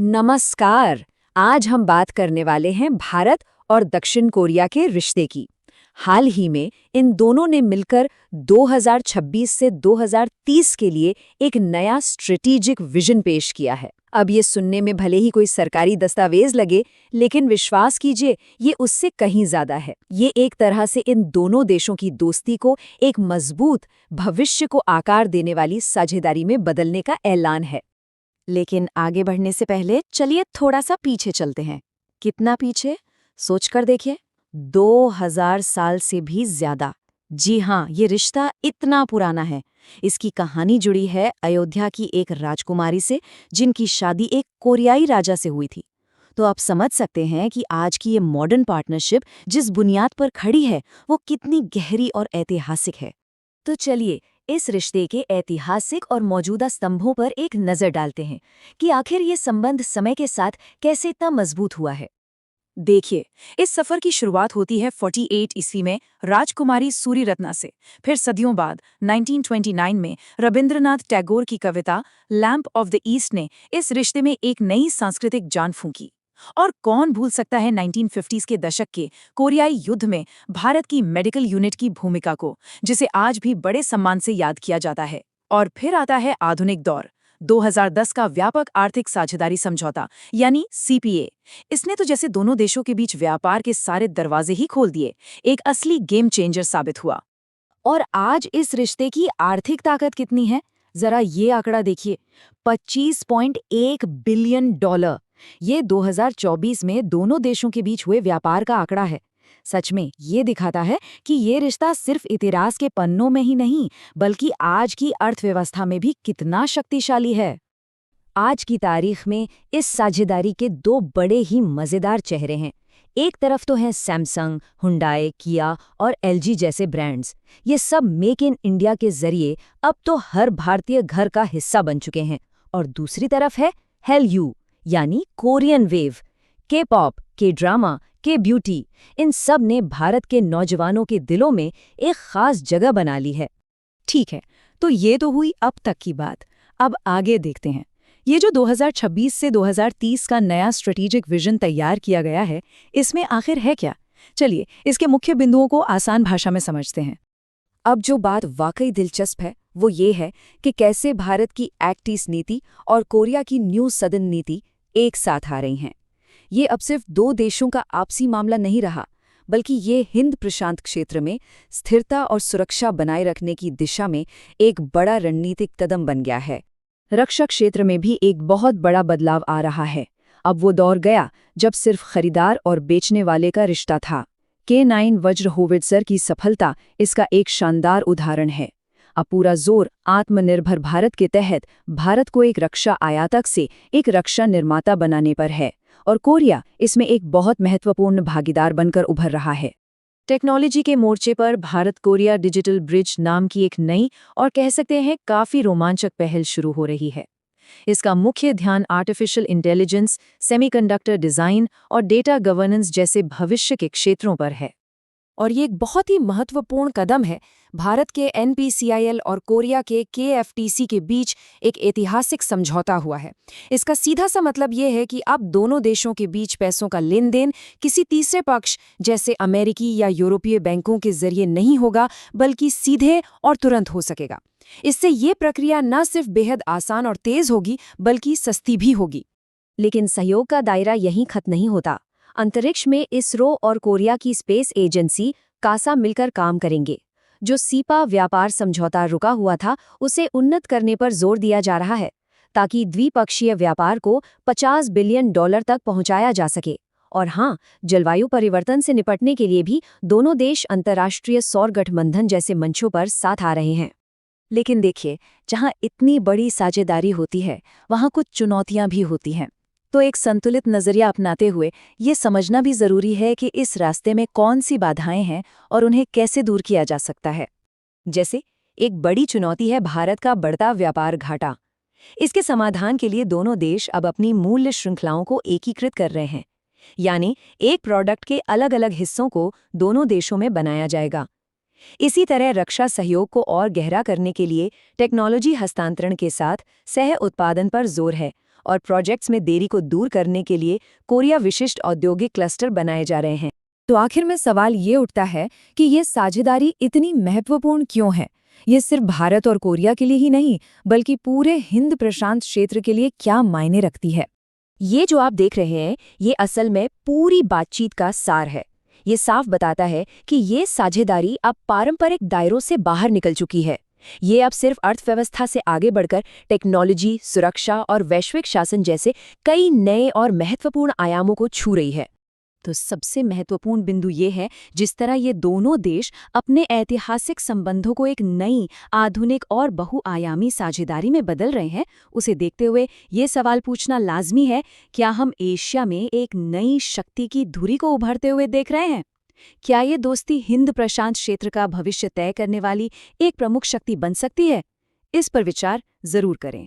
नमस्कार। आज हम बात करने वाले हैं भारत और दक्षिण कोरिया के रिश्ते की। हाल ही में इन दोनों ने मिलकर 2026 से 2030 के लिए एक नया स्ट्रेटेजिक विजन पेश किया है। अब ये सुनने में भले ही कोई सरकारी दस्तावेज लगे, लेकिन विश्वास कीजिए ये उससे कहीं ज्यादा है। ये एक तरह से इन दोनों देशों की दोस्ती को एक मजबूत भविष्य को आकार देने वाली साझेदारी में बदलने का ऐलान है। लेकिन आगे बढ़ने से पहले चलिए थोड़ा सा पीछे चलते हैं। कितना पीछे? सोचकर देखिए, 2000 साल से भी ज्यादा। जी हाँ, ये रिश्ता इतना पुराना है। इसकी कहानी जुड़ी है अयोध्या की एक राजकुमारी से, जिनकी शादी एक कोरियाई राजा से हुई थी। तो आप समझ सकते हैं कि आज की ये मॉडर्न पार्टनरशिप जिस बुनियाद पर खड़ी है, वो कितनी गहरी और ऐतिहासिक है। तो चलिए इस रिश्ते के ऐतिहासिक और मौजूदा स्तंभों पर एक नज़र डालते हैं कि आखिर ये संबंध समय के साथ कैसे इतना मजबूत हुआ है। देखिए, इस सफर की शुरुआत होती है 48 ईस्वी में राजकुमारी सूर्यरत्ना से। फिर सदियों बाद 1929 में रविंद्रनाथ टैगोर की कविता लैम्प ऑफ द ईस्ट ने इस रिश्ते में एक नई सांस्कृतिक जान फूंकी। और कौन भूल सकता है 1950s के दशक के कोरियाई युद्ध में भारत की मेडिकल यूनिट की भूमिका को, जिसे आज भी बड़े सम्मान से याद किया जाता है। और फिर आता है आधुनिक दौर, 2010 का व्यापक आर्थिक साझेदारी समझौता यानी सीपीए। इसने तो जैसे दोनों देशों के बीच व्यापार के सारे दरवाजे ही खोल दिए, एक असली गेम चेंजर साबित हुआ। और आज इस रिश्ते की आर्थिक ताकत कितनी है? जरा ये आंकड़ा देखिए, $25.1 बिलियन। ये 2024 में दोनों देशों के बीच हुए व्यापार का आंकड़ा है। सच में ये दिखाता है कि ये रिश्ता सिर्फ इतिहास के पन्नों में ही नहीं, बल्कि आज की अर्थव्यवस्था में भी कितना शक्तिशाली है। आज की तारीख में इस साझेदारी के दो बड़े ही मजेदार चेहरे हैं। एक तरफ तो हैं सैमसंग, हुंडई, किया और एलजी जैसे ब्रांड्स। ये सब मेक इन इंडिया के जरिए अब तो हर भारतीय घर का हिस्सा बन चुके हैं। और दूसरी तरफ है हेलयू यानी कोरियन वेव। के पॉप, के ड्रामा, के ब्यूटी, इन सब ने भारत के नौजवानों के दिलों में एक खास जगह बना ली है। ठीक है, तो ये तो हुई अब तक की बात। अब आगे देखते हैं। ये जो 2026 से 2030 का नया स्ट्रेटेजिक विजन तैयार किया गया है, इसमें आखिर है क्या? चलिए इसके मुख्य बिंदुओं को आसान भाषा में समझते हैं। अब जो बात वाकई दिलचस्प है वो ये है कि कैसे भारत की एक्ट ईस्ट नीति और कोरिया की न्यू सदर्न नीति एक साथ आ रही हैं। ये अब सिर्फ दो देशों का आपसी मामला नहीं रहा, बल्कि ये हिंद प्रशांत क्षेत्र में स्थिरता और सुरक्षा बनाए रखने की दिशा में एक बड़ा रणनीतिक कदम बन गया है। रक्षा क्षेत्र में भी एक बहुत बड़ा बदलाव आ रहा है। अब वो दौर गया जब सिर्फ खरीदार और बेचने वाले का रिश्ता था। K9 वज्र होवित्जर की सफलता इसका एक शानदार उदाहरण है। अब पूरा जोर आत्मनिर्भर भारत के तहत भारत को एक रक्षा आयातक से एक रक्षा निर्माता बनाने पर है, और कोरिया इसमें एक बहुत महत्वपूर्ण भागीदार बनकर उभर रहा है। टेक्नोलॉजी के मोर्चे पर भारत कोरिया डिजिटल ब्रिज नाम की एक नई और कह सकते हैं काफी रोमांचक पहल शुरू हो रही है। इसका मुख्य ध्यान आर्टिफिशियल इंटेलिजेंस, सेमीकंडक्टर डिजाइन और डेटा गवर्नेंस जैसे भविष्य के क्षेत्रों पर है। और ये एक बहुत ही महत्वपूर्ण कदम है। भारत के NPCIL और कोरिया के KFTC के बीच एक ऐतिहासिक समझौता हुआ है। इसका सीधा सा मतलब ये है कि अब दोनों देशों के बीच पैसों का लेन देन किसी तीसरे पक्ष जैसे अमेरिकी या यूरोपीय बैंकों के जरिए नहीं होगा, बल्कि सीधे और तुरंत हो सकेगा। इससे ये प्रक्रिया न सिर्फ बेहद आसान और तेज होगी, बल्कि सस्ती भी होगी। लेकिन सहयोग का दायरा यहीं खत्म नहीं होता। अंतरिक्ष में इसरो और कोरिया की स्पेस एजेंसी कासा मिलकर काम करेंगे। जो सीपा व्यापार समझौता रुका हुआ था, उसे उन्नत करने पर जोर दिया जा रहा है, ताकि द्विपक्षीय व्यापार को $50 बिलियन तक पहुंचाया जा सके। और हाँ, जलवायु परिवर्तन से निपटने के लिए भी दोनों देश अंतर्राष्ट्रीय सौर गठबंधन जैसे मंचों पर साथ आ रहे हैं। लेकिन देखिए, जहाँ इतनी बड़ी साझेदारी होती है, वहाँ कुछ चुनौतियाँ भी होती हैं। तो एक संतुलित नजरिया अपनाते हुए ये समझना भी जरूरी है कि इस रास्ते में कौन सी बाधाएं हैं और उन्हें कैसे दूर किया जा सकता है। जैसे एक बड़ी चुनौती है भारत का बढ़ता व्यापार घाटा। इसके समाधान के लिए दोनों देश अब अपनी मूल्य श्रृंखलाओं को एकीकृत कर रहे हैं, यानी एक प्रोडक्ट के अलग अलग हिस्सों को दोनों देशों में बनाया जाएगा। इसी तरह रक्षा सहयोग को और गहरा करने के लिए टेक्नोलॉजी हस्तांतरण के साथ सह उत्पादन पर जोर है और प्रोजेक्ट्स में देरी को दूर करने के लिए कोरिया विशिष्ट औद्योगिक क्लस्टर बनाए जा रहे हैं। तो आखिर में सवाल ये उठता है कि ये साझेदारी इतनी महत्वपूर्ण क्यों है? ये सिर्फ भारत और कोरिया के लिए ही नहीं, बल्कि पूरे हिंद प्रशांत क्षेत्र के लिए क्या मायने रखती है? ये जो आप देख रहे हैं, ये असल में पूरी बातचीत का सार है। ये साफ बताता है कि ये साझेदारी अब पारंपरिक दायरों से बाहर निकल चुकी है। ये अब सिर्फ अर्थव्यवस्था से आगे बढ़कर टेक्नोलॉजी, सुरक्षा और वैश्विक शासन जैसे कई नए और महत्वपूर्ण आयामों को छू रही है। तो सबसे महत्वपूर्ण बिंदु ये है, जिस तरह ये दोनों देश अपने ऐतिहासिक संबंधों को एक नई, आधुनिक और बहुआयामी साझेदारी में बदल रहे हैं, उसे देखते हुए ये सवाल पूछना लाजमी है, क्या हम एशिया में एक नई शक्ति की धुरी को उभरते हुए देख रहे हैं? क्या ये दोस्ती हिंद प्रशांत क्षेत्र का भविष्य तय करने वाली एक प्रमुख शक्ति बन सकती है? इस पर विचार जरूर करें।